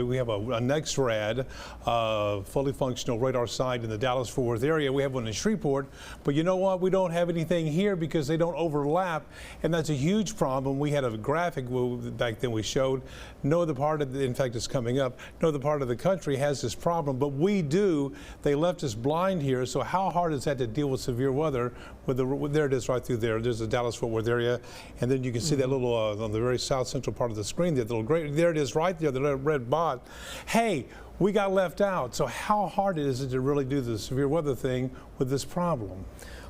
We have a NexRad, fully functional radar site in the Dallas-Fort Worth area. We have one in Shreveport, but you know what? We don't have anything here because they don't overlap, and that's a huge problem. We had a graphic back then we showed no other part of in fact it's coming up, no other part of the country has this problem, but we do. They left us blind here, so how hard is that to deal with severe weather? There it is right through there. There's the Dallas-Fort Worth area, and then you can see that little, on the very south central part of the screen, there it is right there, the red box. Hey, we got left out. So how hard is it to really do the severe weather thing with this problem?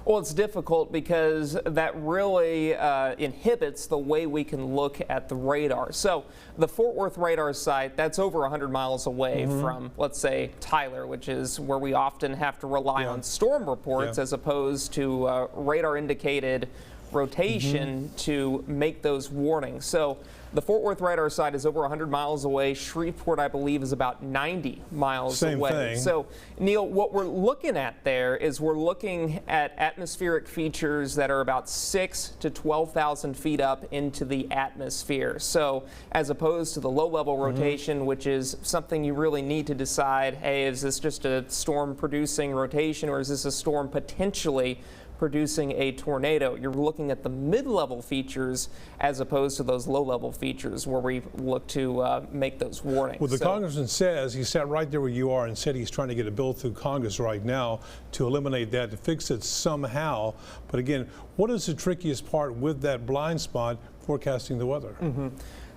Well, it's difficult because that really inhibits the way we can look at the radar. So the Fort Worth radar site, that's over 100 miles away from, let's say, Tyler, which is where we often have to rely on storm reports as opposed to radar indicated rotation to make those warnings. So the Fort Worth radar site is over 100 miles away. Shreveport, I believe, is about 90 miles away. Thing. So, Neil, what we're looking at there is we're looking at atmospheric features that are about 6,000 to 12,000 feet up into the atmosphere. So, as opposed to the low-level rotation, which is something you really need to decide, hey, is this just a storm-producing rotation, or is this a storm potentially producing a tornado? You're looking at the mid-level features as opposed to those low-level features where we look to make those warnings. Well, the congressman says, he sat right there where you are and said he's trying to get a bill through Congress right now to eliminate that, to fix it somehow. But again, what is the trickiest part with that blind spot forecasting the weather?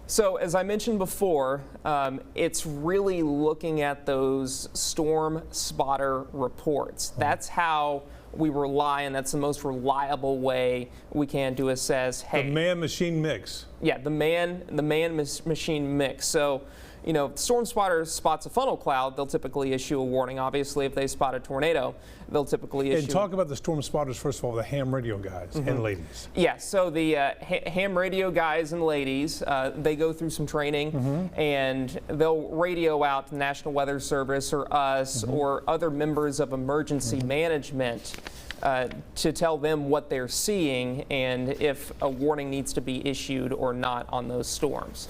So as I mentioned before, it's really looking at those storm spotter reports. That's how we rely, and that's the most reliable way we can to assess, hey, the man-machine mix. Yeah, the man-machine mix. So, you know, if storm spotter spots a funnel cloud, they'll typically issue a warning. Obviously, if they spot a tornado, they'll typically issue. And talk about the storm spotters, first of all, the ham radio guys and ladies. Yeah, so the ham radio guys and ladies, they go through some training and they'll radio out to the National Weather Service or us or other members of emergency management to tell them what they're seeing and if a warning needs to be issued or not on those storms.